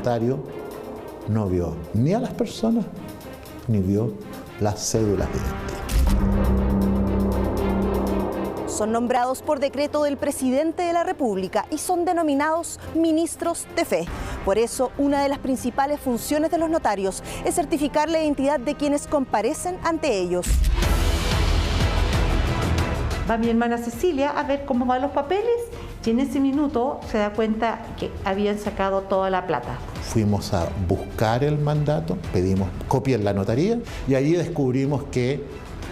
notario no vio ni a las personas, ni vio las cédulas de identidad. Son nombrados por decreto del presidente de la República y son denominados ministros de fe. Por eso, una de las principales funciones de los notarios es certificar la identidad de quienes comparecen ante ellos. Va mi hermana Cecilia a ver cómo van los papeles y en ese minuto se da cuenta que habían sacado toda la plata. Fuimos a buscar el mandato, pedimos copia en la notaría y allí descubrimos que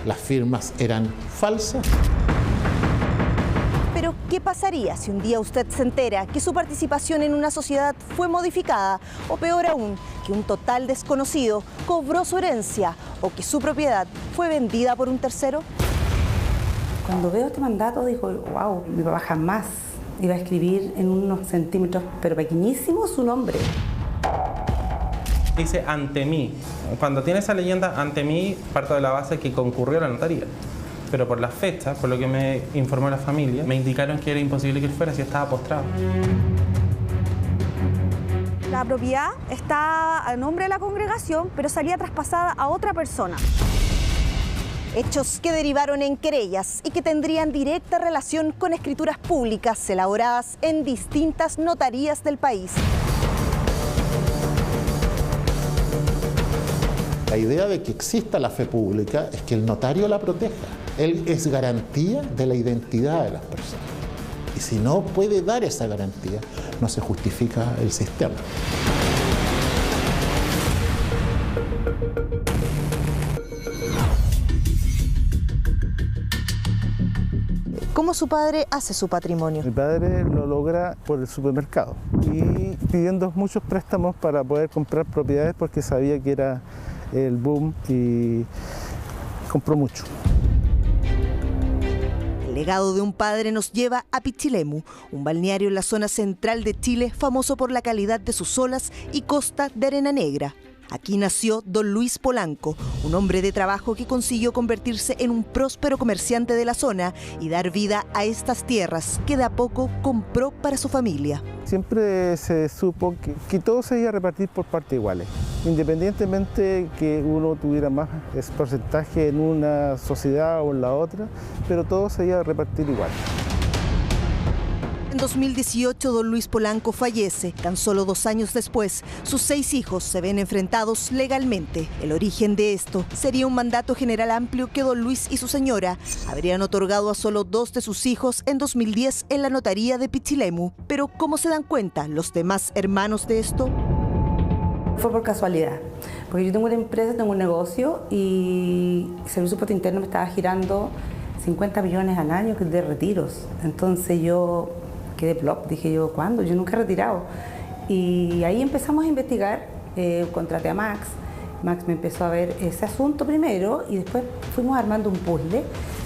las firmas eran falsas. Pero, ¿qué pasaría si un día usted se entera que su participación en una sociedad fue modificada? O peor aún, que un total desconocido cobró su herencia o que su propiedad fue vendida por un tercero. Cuando veo este mandato digo, wow, mi papá jamás iba a escribir en unos centímetros, pero pequeñísimos, su nombre. Dice ante mí. Cuando tiene esa leyenda ante mí, parto de la base que concurrió a la notaría. Pero por las fechas, por lo que me informó la familia, me indicaron que era imposible que él fuera si estaba postrado. La propiedad está a nombre de la congregación, pero salía traspasada a otra persona. Hechos que derivaron en querellas y que tendrían directa relación con escrituras públicas elaboradas en distintas notarías del país. La idea de que exista la fe pública es que el notario la proteja. Él es garantía de la identidad de las personas. Y si no puede dar esa garantía, no se justifica el sistema. ¿Cómo su padre hace su patrimonio? Mi padre lo logra por el supermercado y pidiendo muchos préstamos para poder comprar propiedades porque sabía que era el boom y compró mucho. El legado de un padre nos lleva a Pichilemu, un balneario en la zona central de Chile famoso por la calidad de sus olas y costa de arena negra. Aquí nació don Luis Polanco, un hombre de trabajo que consiguió convertirse en un próspero comerciante de la zona y dar vida a estas tierras que de a poco compró para su familia. Siempre se supo que todo se iba a repartir por partes iguales, independientemente que uno tuviera más porcentaje en una sociedad o en la otra, pero todo se iba a repartir igual. En 2018, don Luis Polanco fallece. Tan solo 2 años después, sus 6 hijos se ven enfrentados legalmente. El origen de esto sería un mandato general amplio que don Luis y su señora habrían otorgado a solo 2 de sus hijos en 2010 en la notaría de Pichilemu. Pero, ¿cómo se dan cuenta los demás hermanos de esto? Fue por casualidad, porque yo tengo una empresa, tengo un negocio y el Servicio Puerto Interno me estaba girando 50 millones al año de retiros. Entonces yo quedé plop, dije yo, ¿cuándo? Yo nunca he retirado. Y ahí empezamos a investigar, contraté a Max. Max me empezó a ver ese asunto primero y después fuimos armando un puzzle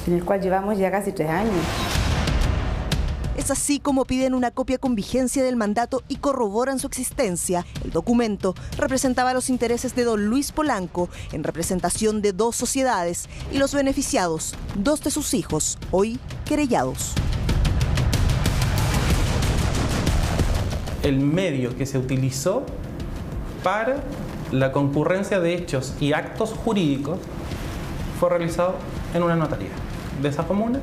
en el cual llevamos ya casi 3 años. Es así como piden una copia con vigencia del mandato y corroboran su existencia. El documento representaba los intereses de don Luis Polanco en representación de 2 sociedades y los beneficiados, 2 de sus hijos, hoy querellados. El medio que se utilizó para la concurrencia de hechos y actos jurídicos fue realizado en una notaría de esa comuna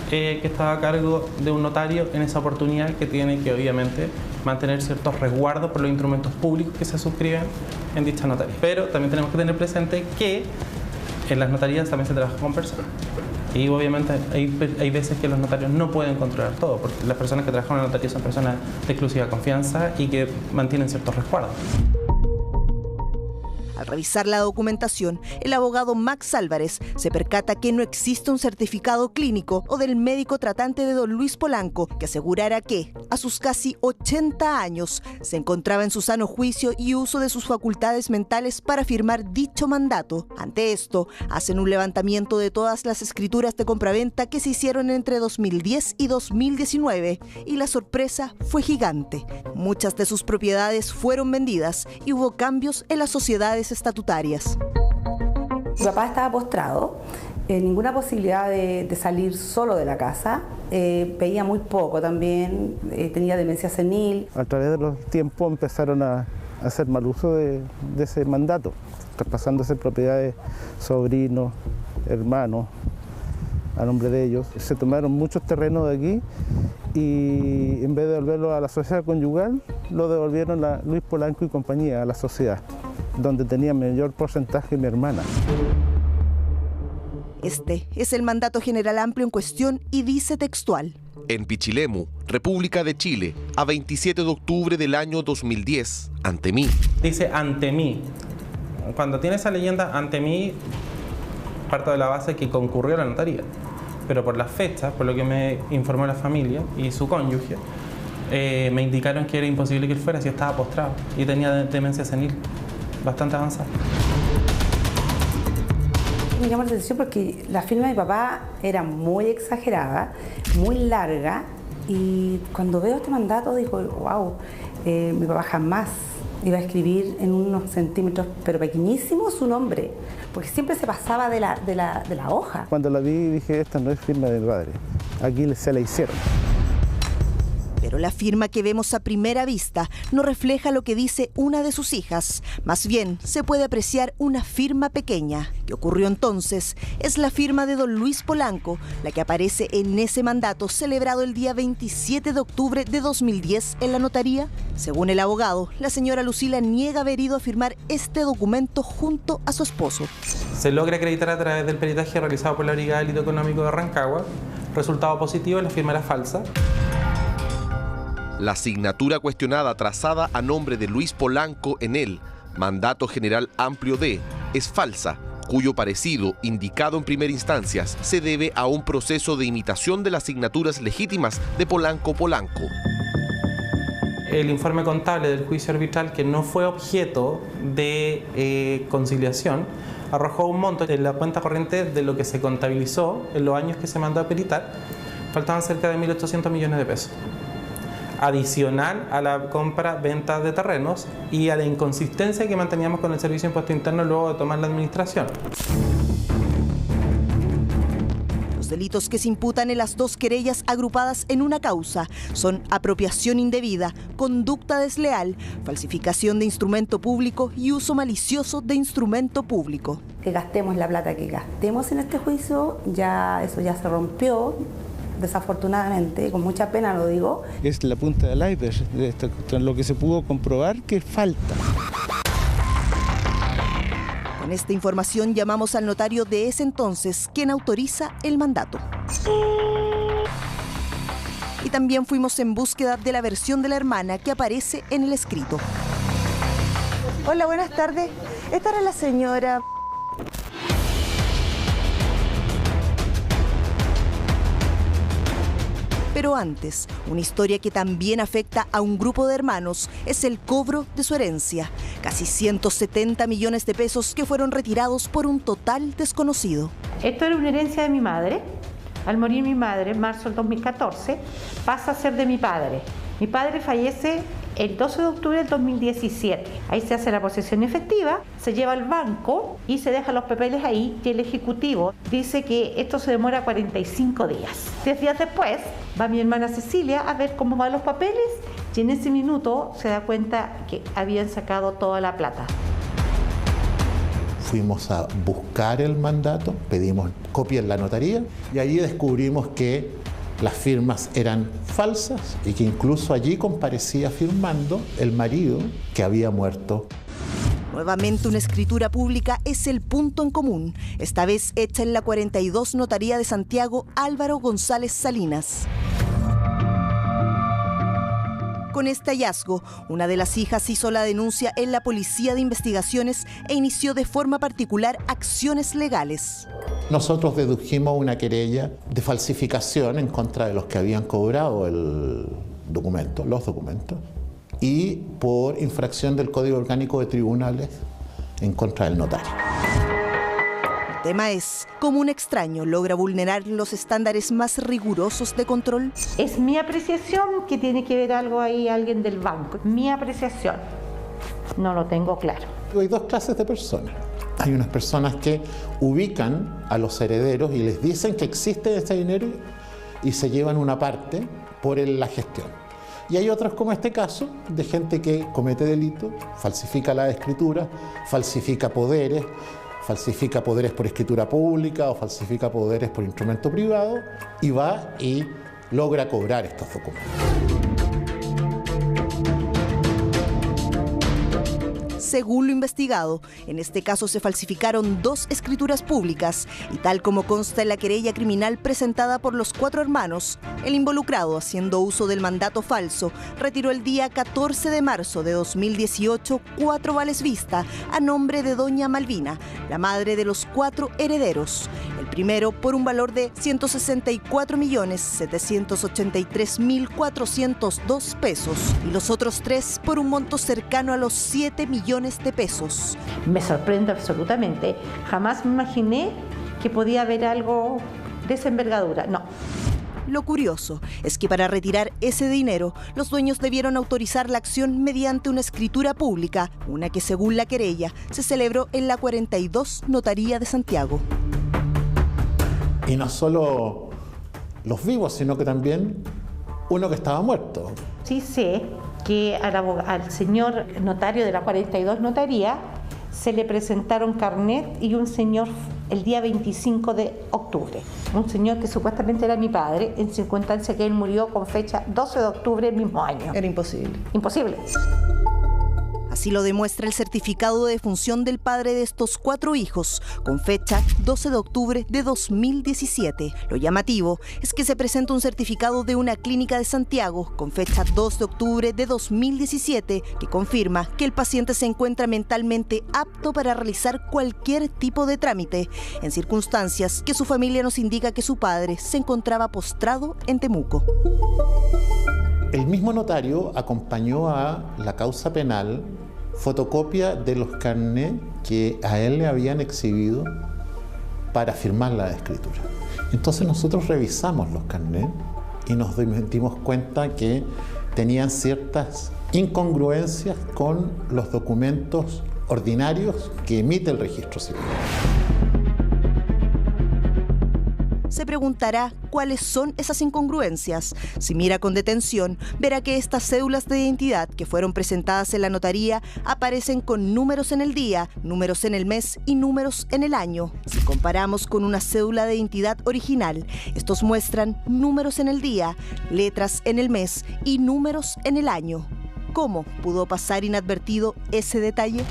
que estaba a cargo de un notario en esa oportunidad que tiene que obviamente mantener ciertos resguardos por los instrumentos públicos que se suscriben en dicha notaría. Pero también tenemos que tener presente que en las notarías también se trabaja con personas. Y obviamente hay veces que los notarios no pueden controlar todo, porque las personas que trabajan en la notaría son personas de exclusiva confianza y que mantienen ciertos resguardos. Al revisar la documentación, el abogado Max Álvarez se percata que no existe un certificado clínico o del médico tratante de don Luis Polanco que asegurara que, a sus casi 80 años, se encontraba en su sano juicio y uso de sus facultades mentales para firmar dicho mandato. Ante esto, hacen un levantamiento de todas las escrituras de compraventa que se hicieron entre 2010 y 2019 y la sorpresa fue gigante. Muchas de sus propiedades fueron vendidas y hubo cambios en las sociedades estatutarias. Mi papá estaba postrado, ninguna posibilidad de salir solo de la casa, veía muy poco también, tenía demencia senil. A través de los tiempos empezaron a hacer mal uso de ese mandato, traspasándose propiedades, sobrinos, hermanos, a nombre de ellos. Se tomaron muchos terrenos de aquí y en vez de devolverlo a la sociedad conyugal, lo devolvieron a Luis Polanco y compañía, a la sociedad, donde tenía mayor porcentaje mi hermana. Este es el mandato general amplio en cuestión y dice textual: En Pichilemu, República de Chile, a 27 de octubre del año 2010, ante mí. Dice ante mí. Cuando tiene esa leyenda ante mí, parto de la base que concurrió a la notaría. Pero por las fechas, por lo que me informó la familia y su cónyuge, me indicaron que era imposible que él fuera si estaba postrado y tenía demencia senil bastante avanzada. Me llamó la atención porque la firma de mi papá era muy exagerada, muy larga, y cuando veo este mandato digo, wow, mi papá jamás iba a escribir en unos centímetros, pero pequeñísimos, su nombre, porque siempre se pasaba de la hoja. Cuando la vi dije, esta no es firma de mi padre, aquí se la hicieron. Pero la firma que vemos a primera vista no refleja lo que dice una de sus hijas. Más bien, se puede apreciar una firma pequeña. ¿Qué ocurrió entonces? Es la firma de don Luis Polanco, la que aparece en ese mandato celebrado el día 27 de octubre de 2010 en la notaría. Según el abogado, la señora Lucila niega haber ido a firmar este documento junto a su esposo. Se logra acreditar a través del peritaje realizado por la Brigada de Delito Económico de Rancagua. Resultado positivo, la firma era falsa. La asignatura cuestionada trazada a nombre de Luis Polanco en el Mandato General Amplio D es falsa, cuyo parecido, indicado en primera instancia, se debe a un proceso de imitación de las asignaturas legítimas de Polanco. El informe contable del juicio arbitral, que no fue objeto de conciliación, arrojó un monto en la cuenta corriente de lo que se contabilizó en los años que se mandó a peritar. Faltaban cerca de 1.800 millones de pesos. Adicional a la compra-venta de terrenos y a la inconsistencia que manteníamos con el Servicio de Impuesto Interno luego de tomar la administración. Los delitos que se imputan en las dos querellas agrupadas en una causa son apropiación indebida, conducta desleal, falsificación de instrumento público y uso malicioso de instrumento público. Que gastemos la plata que gastemos en este juicio, eso ya se rompió. Desafortunadamente, con mucha pena lo digo. Es la punta del iceberg de esto, lo que se pudo comprobar que falta. Con esta información llamamos al notario de ese entonces, quien autoriza el mandato. Y también fuimos en búsqueda de la versión de la hermana que aparece en el escrito. Hola, buenas tardes. Esta era la señora... Pero antes, una historia que también afecta a un grupo de hermanos es el cobro de su herencia. Casi 170 millones de pesos que fueron retirados por un total desconocido. Esto era una herencia de mi madre. Al morir mi madre en marzo del 2014, pasa a ser de mi padre. Mi padre fallece el 12 de octubre del 2017. Ahí se hace la posesión efectiva, se lleva al banco y se dejan los papeles ahí, y el ejecutivo dice que esto se demora 45 días. 10 días después va mi hermana Cecilia a ver cómo van los papeles y en ese minuto se da cuenta que habían sacado toda la plata. Fuimos a buscar el mandato, pedimos copia en la notaría y ahí descubrimos que las firmas eran falsas y que incluso allí comparecía firmando el marido que había muerto. Nuevamente una escritura pública es el punto en común, esta vez hecha en la 42 Notaría de Santiago Álvaro González Salinas. Con este hallazgo, una de las hijas hizo la denuncia en la Policía de Investigaciones e inició de forma particular acciones legales. Nosotros dedujimos una querella de falsificación en contra de los que habían cobrado los documentos, y por infracción del Código Orgánico de Tribunales en contra del notario. El tema es cómo un extraño logra vulnerar los estándares más rigurosos de control. Es mi apreciación que tiene que ver algo ahí, alguien del banco. Mi apreciación. No lo tengo claro. Hay dos clases de personas. Hay unas personas que ubican a los herederos y les dicen que existe ese dinero y se llevan una parte por la gestión. Y hay otros, como este caso, de gente que comete delito, falsifica la escritura, falsifica poderes por escritura pública o falsifica poderes por instrumento privado y va y logra cobrar estos documentos. Según lo investigado, en este caso se falsificaron 2 escrituras públicas y tal como consta en la querella criminal presentada por los 4 hermanos, el involucrado, haciendo uso del mandato falso, retiró el día 14 de marzo de 2018 4 vales vista a nombre de doña Malvina, la madre de los 4 herederos. El primero por un valor de 164.783.402 pesos y los otros 3 por un monto cercano a los 7 millones de pesos. Me sorprende absolutamente. Jamás me imaginé que podía haber algo de esa envergadura. No. Lo curioso es que para retirar ese dinero, los dueños debieron autorizar la acción mediante una escritura pública, una que según la querella se celebró en la 42 Notaría de Santiago. Y no solo los vivos, sino que también uno que estaba muerto. Sí sé que al señor notario de la 42 Notaría se le presentaron carnet y un señor el día 25 de octubre. Un señor que supuestamente era mi padre, en circunstancia que él murió con fecha 12 de octubre del mismo año. Era imposible. Imposible. Así lo demuestra el certificado de defunción del padre de estos 4 hijos, con fecha 12 de octubre de 2017. Lo llamativo es que se presenta un certificado de una clínica de Santiago, con fecha 2 de octubre de 2017, que confirma que el paciente se encuentra mentalmente apto para realizar cualquier tipo de trámite, en circunstancias que su familia nos indica que su padre se encontraba postrado en Temuco. El mismo notario acompañó a la causa penal fotocopia de los carnets que a él le habían exhibido para firmar la escritura. Entonces nosotros revisamos los carnets y nos dimos cuenta que tenían ciertas incongruencias con los documentos ordinarios que emite el registro civil. Se preguntará cuáles son esas incongruencias. Si mira con detención, verá que estas cédulas de identidad que fueron presentadas en la notaría aparecen con números en el día, números en el mes y números en el año. Si comparamos con una cédula de identidad original, estos muestran números en el día, letras en el mes y números en el año. ¿Cómo pudo pasar inadvertido ese detalle?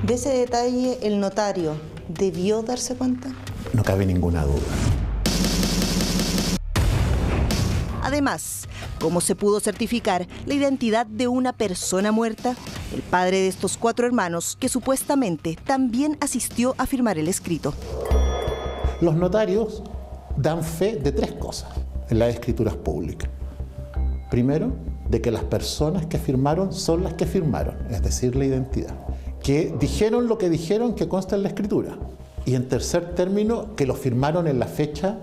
De ese detalle, el notario debió darse cuenta. No cabe ninguna duda. Además, ¿cómo se pudo certificar la identidad de una persona muerta? El padre de estos 4 hermanos, que supuestamente también asistió a firmar el escrito. Los notarios dan fe de 3 cosas en las escrituras públicas. Primero, de que las personas que firmaron son las que firmaron, es decir, la identidad. Que dijeron lo que dijeron que consta en la escritura. Y en tercer término, que lo firmaron en la fecha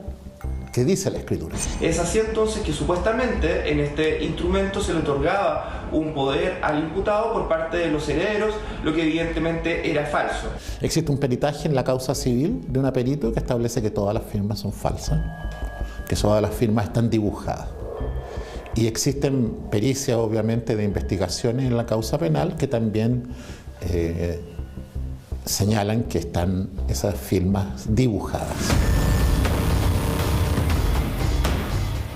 que dice la escritura. Es así entonces que supuestamente en este instrumento se le otorgaba un poder al imputado por parte de los herederos, lo que evidentemente era falso. Existe un peritaje en la causa civil de una perito que establece que todas las firmas son falsas, que todas las firmas están dibujadas. Y existen pericias, obviamente, de investigaciones en la causa penal que también señalan que están esas firmas dibujadas.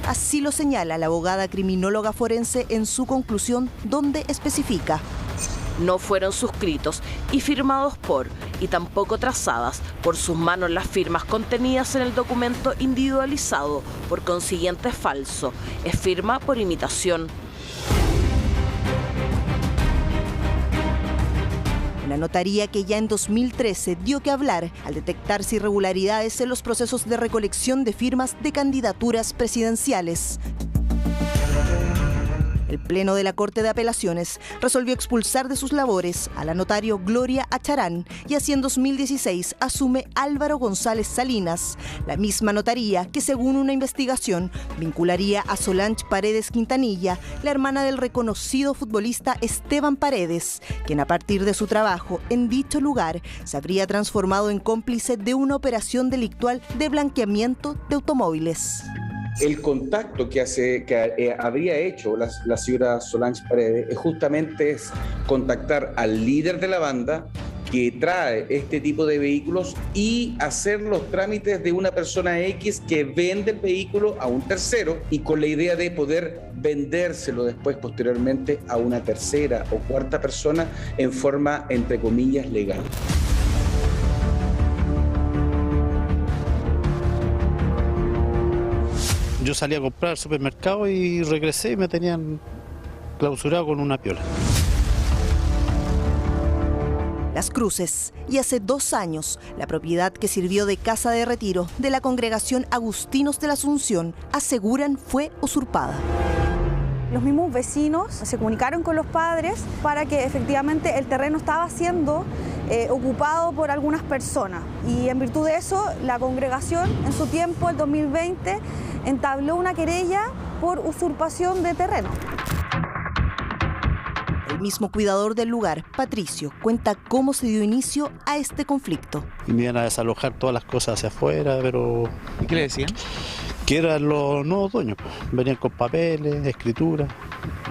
Así lo señala la abogada criminóloga forense en su conclusión, donde especifica: no fueron suscritos y firmados por, y tampoco trazadas por sus manos las firmas contenidas en el documento individualizado, por consiguiente es falso, es firma por imitación. Una notaría que ya en 2013 dio que hablar al detectarse irregularidades en los procesos de recolección de firmas de candidaturas presidenciales. El Pleno de la Corte de Apelaciones resolvió expulsar de sus labores a la notario Gloria Acharán y así en 2016 asume Álvaro González Salinas, la misma notaría que según una investigación vincularía a Solange Paredes Quintanilla, la hermana del reconocido futbolista Esteban Paredes, quien a partir de su trabajo en dicho lugar se habría transformado en cómplice de una operación delictual de blanqueamiento de automóviles. El contacto que habría hecho la señora Solange Paredes es contactar al líder de la banda que trae este tipo de vehículos y hacer los trámites de una persona X que vende el vehículo a un tercero y con la idea de poder vendérselo después, posteriormente, a una tercera o cuarta persona en forma, entre comillas, legal. Yo salí a comprar al supermercado y regresé y me tenían clausurado con una piola. Las Cruces, y hace 2 años, la propiedad que sirvió de casa de retiro de la congregación Agustinos de la Asunción, aseguran fue usurpada. Los mismos vecinos se comunicaron con los padres para que efectivamente el terreno estaba siendo ocupado por algunas personas. Y en virtud de eso, la congregación en su tiempo, el 2020, entabló una querella por usurpación de terreno. El mismo cuidador del lugar, Patricio, cuenta cómo se dio inicio a este conflicto. Y me iban a desalojar todas las cosas hacia afuera, pero... ¿Y qué le decían? Que eran los nuevos dueños, pues. Venían con papeles, escritura,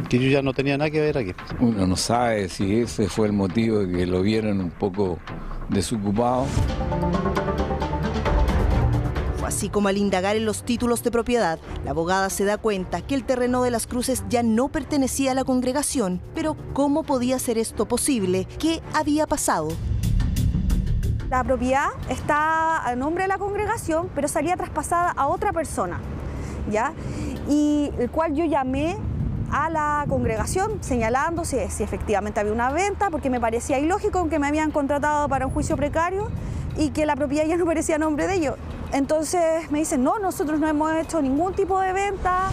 que yo ya no tenía nada que ver aquí. Uno no sabe si ese fue el motivo de que lo vieron un poco desocupado. Así como al indagar en los títulos de propiedad, la abogada se da cuenta que el terreno de Las Cruces ya no pertenecía a la congregación. Pero ¿cómo podía ser esto posible? ¿Qué había pasado? La propiedad está a nombre de la congregación, pero salía traspasada a otra persona, ¿ya? Y el cual yo llamé a la congregación señalando si efectivamente había una venta, porque me parecía ilógico que me habían contratado para un juicio precario y que la propiedad ya no parecía a nombre de ellos. Entonces me dicen, no, nosotros no hemos hecho ningún tipo de venta.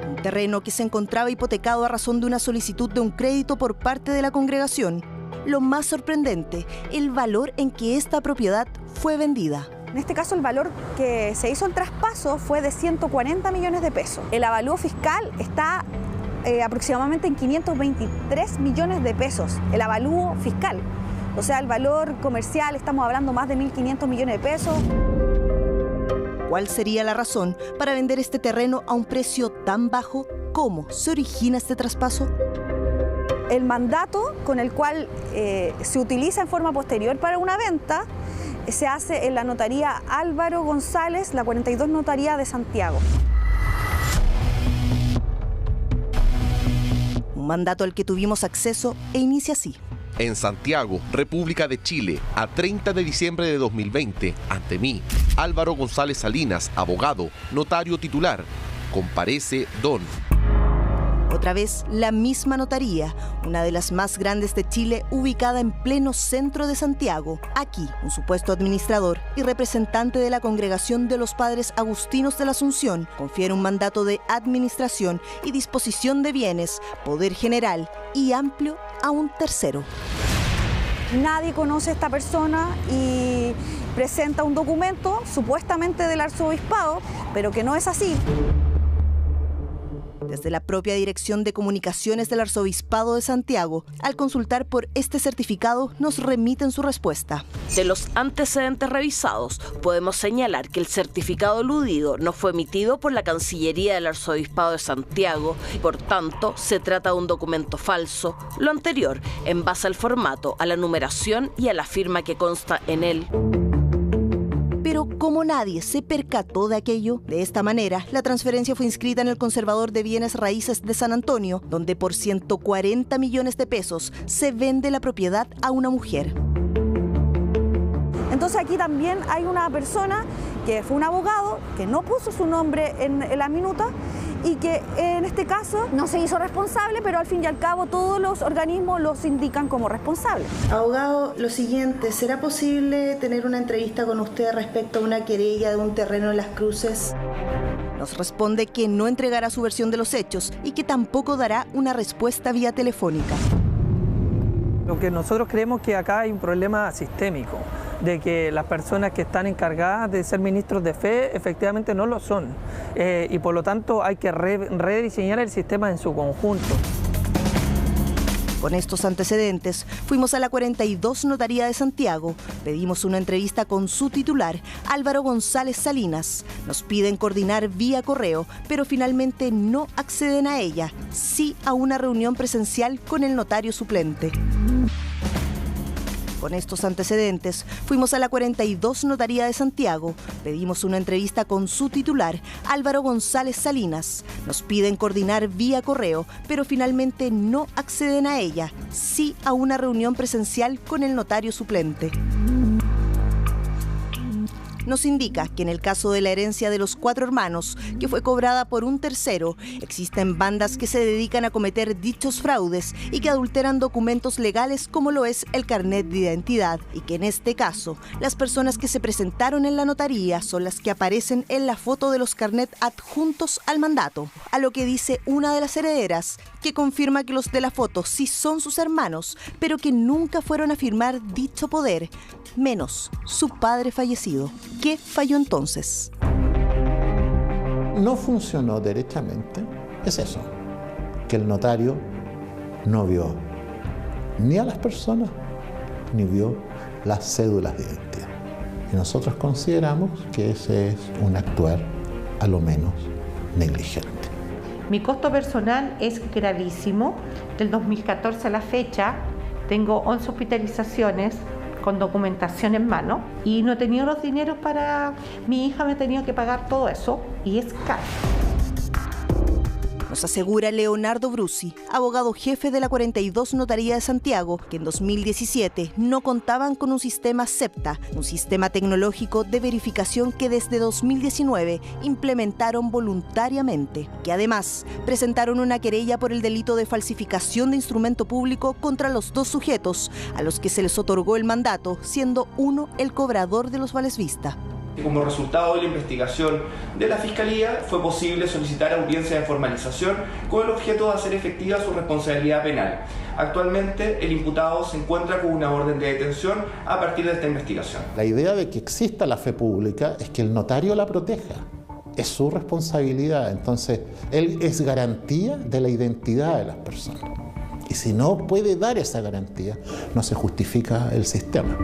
Un terreno que se encontraba hipotecado a razón de una solicitud de un crédito por parte de la congregación. Lo más sorprendente, el valor en que esta propiedad fue vendida. En este caso, el valor que se hizo el traspaso fue de 140 millones de pesos. El avalúo fiscal está aproximadamente en 523 millones de pesos, el avalúo fiscal. O sea, el valor comercial, estamos hablando más de 1.500 millones de pesos. ¿Cuál sería la razón para vender este terreno a un precio tan bajo? ¿Cómo se origina este traspaso? El mandato con el cual se utiliza en forma posterior para una venta se hace en la notaría Álvaro González, la 42 Notaría de Santiago. Un mandato al que tuvimos acceso e inicia así. En Santiago, República de Chile, a 30 de diciembre de 2020, ante mí, Álvaro González Salinas, abogado, notario titular. Comparece Don. Otra vez, la misma notaría, una de las más grandes de Chile, ubicada en pleno centro de Santiago. Aquí, un supuesto administrador y representante de la Congregación de los Padres Agustinos de la Asunción confiere un mandato de administración y disposición de bienes, poder general y amplio a un tercero. Nadie conoce a esta persona y presenta un documento supuestamente del arzobispado, pero que no es así. Desde la propia Dirección de Comunicaciones del Arzobispado de Santiago, al consultar por este certificado, nos remiten su respuesta. De los antecedentes revisados, podemos señalar que el certificado aludido no fue emitido por la Cancillería del Arzobispado de Santiago y, por tanto, se trata de un documento falso. Lo anterior, en base al formato, a la numeración y a la firma que consta en él. Pero como nadie se percató de aquello, de esta manera, la transferencia fue inscrita en el Conservador de Bienes Raíces de San Antonio, donde por 140 millones de pesos se vende la propiedad a una mujer. Entonces aquí también hay una persona que fue un abogado, que no puso su nombre en la minuta y que en este caso no se hizo responsable, pero al fin y al cabo todos los organismos los indican como responsables. Abogado, lo siguiente, ¿será posible tener una entrevista con usted respecto a una querella de un terreno en Las Cruces? Nos responde que no entregará su versión de los hechos y que tampoco dará una respuesta vía telefónica. Lo que nosotros creemos que acá hay un problema sistémico, de que las personas que están encargadas de ser ministros de fe efectivamente no lo son, y por lo tanto hay que rediseñar el sistema en su conjunto. Con estos antecedentes, fuimos a la 42 Notaría de Santiago, pedimos una entrevista con su titular, Álvaro González Salinas. Nos piden coordinar vía correo, pero finalmente no acceden a ella, sí a una reunión presencial con el notario suplente. Con estos antecedentes, fuimos a la 42 Notaría de Santiago, pedimos una entrevista con su titular, Álvaro González Salinas. Nos piden coordinar vía correo, pero finalmente no acceden a ella, sí a una reunión presencial con el notario suplente. Nos indica que en el caso de la herencia de los 4 hermanos, que fue cobrada por un tercero, existen bandas que se dedican a cometer dichos fraudes y que adulteran documentos legales como lo es el carnet de identidad, y que en este caso, las personas que se presentaron en la notaría son las que aparecen en la foto de los carnet adjuntos al mandato, a lo que dice una de las herederas, que confirma que los de la foto sí son sus hermanos, pero que nunca fueron a firmar dicho poder, menos su padre fallecido. ¿Qué falló entonces? No funcionó derechamente, es eso, que el notario no vio ni a las personas, ni vio las cédulas de identidad. Y nosotros consideramos que ese es un actuar a lo menos negligente. Mi costo personal es gravísimo. Del 2014 a la fecha tengo 11 hospitalizaciones con documentación en mano y no he tenido los dineros para... Mi hija me ha tenido que pagar todo eso y es caro. Nos asegura Leonardo Brusi, abogado jefe de la 42 Notaría de Santiago, que en 2017 no contaban con un sistema SEPTA, un sistema tecnológico de verificación que desde 2019 implementaron voluntariamente, que además presentaron una querella por el delito de falsificación de instrumento público contra los 2 sujetos a los que se les otorgó el mandato, siendo uno el cobrador de los vales vista. Como resultado de la investigación de la Fiscalía, fue posible solicitar audiencia de formalización con el objeto de hacer efectiva su responsabilidad penal. Actualmente, el imputado se encuentra con una orden de detención a partir de esta investigación. La idea de que exista la fe pública es que el notario la proteja. Es su responsabilidad. Entonces, él es garantía de la identidad de las personas. Y si no puede dar esa garantía, no se justifica el sistema.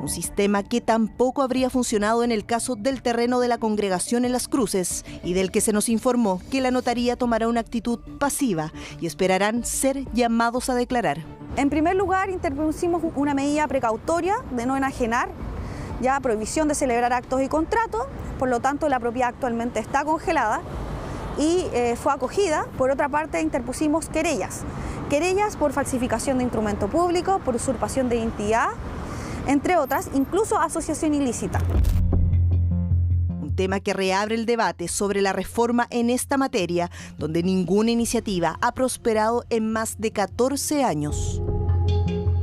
Un sistema que tampoco habría funcionado en el caso del terreno de la congregación en Las Cruces y del que se nos informó que la notaría tomará una actitud pasiva y esperarán ser llamados a declarar. En primer lugar, interpusimos una medida precautoria de no enajenar, ya prohibición de celebrar actos y contratos, por lo tanto la propiedad actualmente está congelada y fue acogida. Por otra parte, interpusimos querellas por falsificación de instrumento público, por usurpación de identidad, entre otras, incluso asociación ilícita. Un tema que reabre el debate sobre la reforma en esta materia, donde ninguna iniciativa ha prosperado en más de 14 años.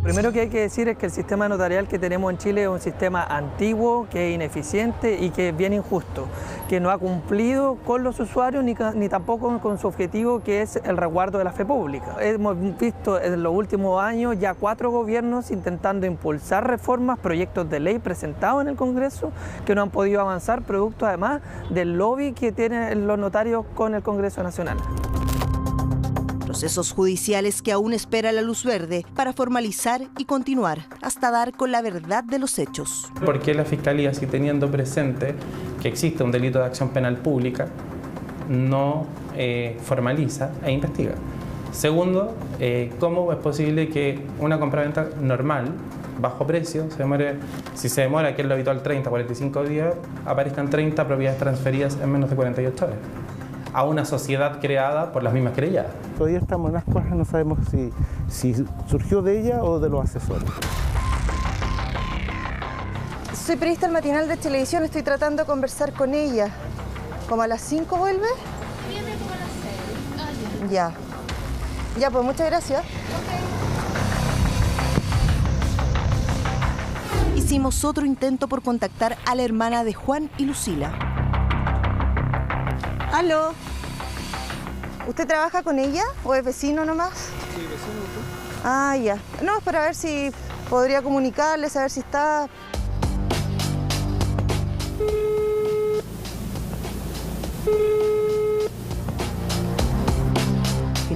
Primero que hay que decir es que el sistema notarial que tenemos en Chile es un sistema antiguo, que es ineficiente y que es bien injusto, que no ha cumplido con los usuarios ni tampoco con su objetivo, que es el resguardo de la fe pública. Hemos visto en los últimos años ya 4 gobiernos intentando impulsar reformas, proyectos de ley presentados en el Congreso que no han podido avanzar, producto además del lobby que tienen los notarios con el Congreso Nacional. Procesos judiciales que aún espera la luz verde para formalizar y continuar hasta dar con la verdad de los hechos. ¿Por qué la Fiscalía, si teniendo presente que existe un delito de acción penal pública, no formaliza e investiga? Segundo, ¿cómo es posible que una compraventa normal, bajo precio, si se demora, que es lo habitual, 30, 45 días, aparezcan 30 propiedades transferidas en menos de 48 horas? A una sociedad creada por las mismas querelladas. Todavía estamos en las cosas, no sabemos si surgió de ella o de los asesores. Soy periodista del matinal de televisión, estoy tratando de conversar con ella. ¿Como a las 5 vuelve? Viene como a las 6. Ya. Ya, pues muchas gracias. Hicimos otro intento por contactar a la hermana de Juan y Lucila. ¿Aló? ¿Usted trabaja con ella o es vecino nomás? Sí, vecino. Ah, ya. No, es para ver si podría comunicarle, saber si está...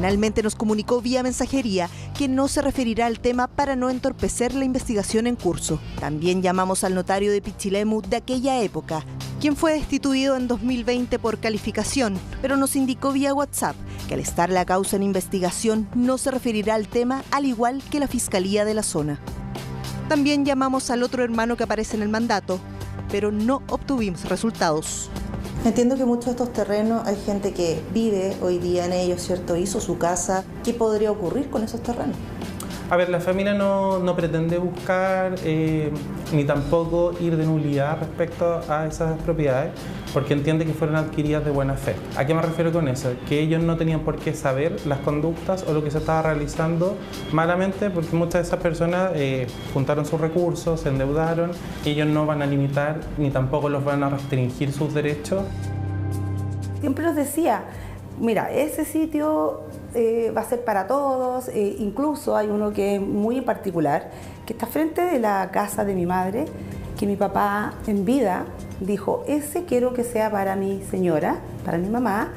Finalmente nos comunicó vía mensajería que no se referirá al tema para no entorpecer la investigación en curso. También llamamos al notario de Pichilemu de aquella época, quien fue destituido en 2020 por calificación, pero nos indicó vía WhatsApp que al estar la causa en investigación no se referirá al tema, al igual que la Fiscalía de la zona. También llamamos al otro hermano que aparece en el mandato, pero no obtuvimos resultados. Entiendo que muchos de estos terrenos hay gente que vive hoy día en ellos, ¿cierto? Hizo su casa. ¿Qué podría ocurrir con esos terrenos? A ver, la familia no pretende buscar ni tampoco ir de nulidad respecto a esas propiedades, porque entiende que fueron adquiridas de buena fe. ¿A qué me refiero con eso? Que ellos no tenían por qué saber las conductas o lo que se estaba realizando malamente, porque muchas de esas personas juntaron sus recursos, se endeudaron, y ellos no van a limitar ni tampoco los van a restringir sus derechos. Siempre nos decía, mira, ese sitio va a ser para todos, incluso hay uno que es muy particular, que está frente de la casa de mi madre, que mi papá en vida dijo, ese quiero que sea para mi señora, para mi mamá,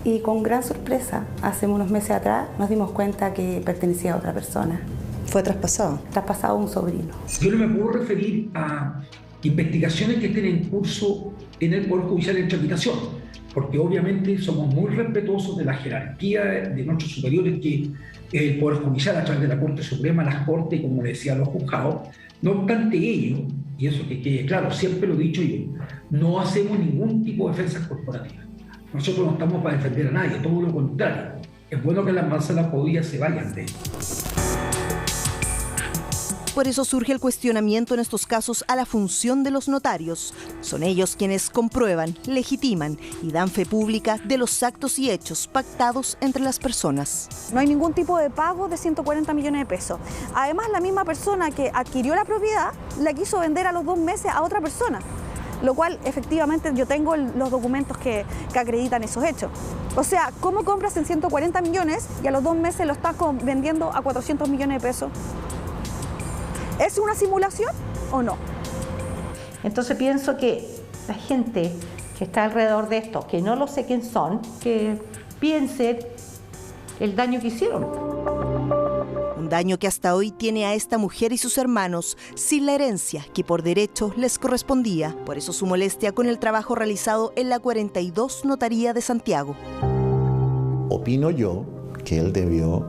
y con gran sorpresa, hace unos meses atrás nos dimos cuenta que pertenecía a otra persona. ¿Fue traspasado? Traspasado a un sobrino. Yo no me puedo referir a investigaciones que estén en curso en el Poder Judicial en tramitación, porque obviamente somos muy respetuosos de la jerarquía de nuestros superiores, que el Poder Judicial a través de la Corte Suprema, las Cortes, y como decía, los juzgados. No obstante ello, y eso que quede claro, siempre lo he dicho yo, no hacemos ningún tipo de defensa corporativa. Nosotros no estamos para defender a nadie, todo lo contrario. Es bueno que las manzanas podridas se vayan de esto. Por eso surge el cuestionamiento en estos casos a la función de los notarios. Son ellos quienes comprueban, legitiman y dan fe pública de los actos y hechos pactados entre las personas. No hay ningún tipo de pago de 140 millones de pesos. Además, la misma persona que adquirió la propiedad la quiso vender a los 2 meses a otra persona, lo cual efectivamente yo tengo los documentos que acreditan esos hechos. O sea, ¿cómo compras en 140 millones y a los 2 meses lo estás vendiendo a 400 millones de pesos? ¿Es una simulación o no? Entonces pienso que la gente que está alrededor de esto, que no lo sé quién son, que piensen el daño que hicieron. Un daño que hasta hoy tiene a esta mujer y sus hermanos sin la herencia que por derecho les correspondía. Por eso su molestia con el trabajo realizado en la 42 Notaría de Santiago. Opino yo que él debió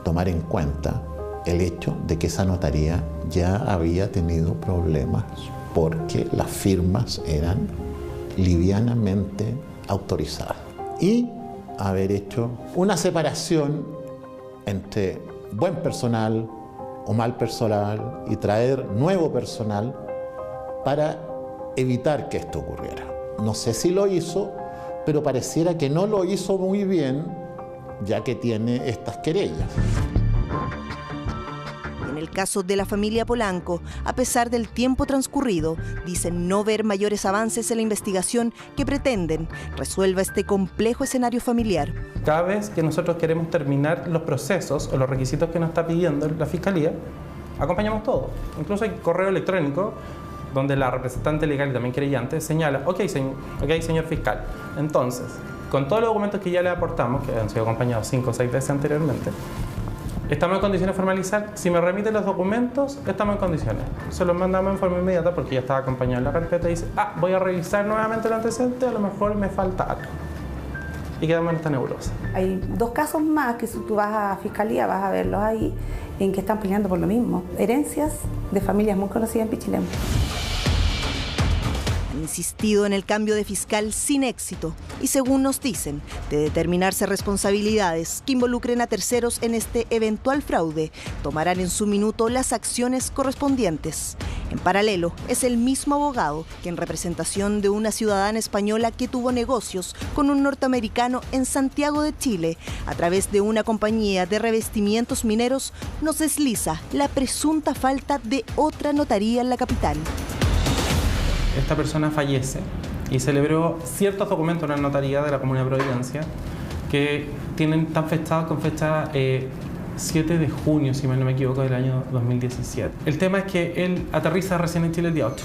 tomar en cuenta el hecho de que esa notaría ya había tenido problemas porque las firmas eran livianamente autorizadas, y haber hecho una separación entre buen personal o mal personal y traer nuevo personal para evitar que esto ocurriera. No sé si lo hizo, pero pareciera que no lo hizo muy bien, ya que tiene estas querellas. En el caso de la familia Polanco, a pesar del tiempo transcurrido, dicen no ver mayores avances en la investigación que pretenden resuelva este complejo escenario familiar. Cada vez que nosotros queremos terminar los procesos o los requisitos que nos está pidiendo la Fiscalía, acompañamos todo. Incluso hay correo electrónico donde la representante legal y también querellante señala, ok, señor fiscal, entonces, con todos los documentos que ya le aportamos, que han sido acompañados 5 o 6 veces anteriormente, estamos en condiciones de formalizar. Si me remiten los documentos, estamos en condiciones. Se los mandamos en forma inmediata porque ya estaba acompañado en la carpeta y dice, voy a revisar nuevamente el antecedente, a lo mejor me falta algo. Y quedamos en esta nebulosa. Hay 2 casos más que si tú vas a Fiscalía vas a verlos ahí, en que están peleando por lo mismo. Herencias de familias muy conocidas en Pichilemu. Han insistido en el cambio de fiscal sin éxito y, según nos dicen, de determinarse responsabilidades que involucren a terceros en este eventual fraude, tomarán en su minuto las acciones correspondientes. En paralelo, es el mismo abogado que, en representación de una ciudadana española que tuvo negocios con un norteamericano en Santiago de Chile, a través de una compañía de revestimientos mineros, nos desliza la presunta falta de otra notaría en la capital. Esta persona fallece y celebró ciertos documentos en la notaría de la Comuna de Providencia que están fechados con fecha 7 de junio, si no me equivoco, del año 2017. El tema es que él aterriza recién en Chile el día 8.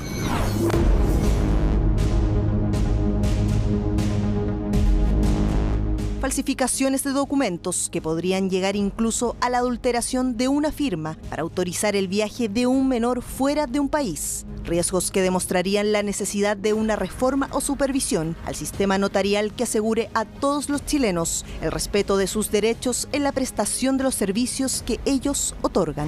falsificaciones de documentos que podrían llegar incluso a la adulteración de una firma para autorizar el viaje de un menor fuera de un país. Riesgos que demostrarían la necesidad de una reforma o supervisión al sistema notarial que asegure a todos los chilenos el respeto de sus derechos en la prestación de los servicios que ellos otorgan.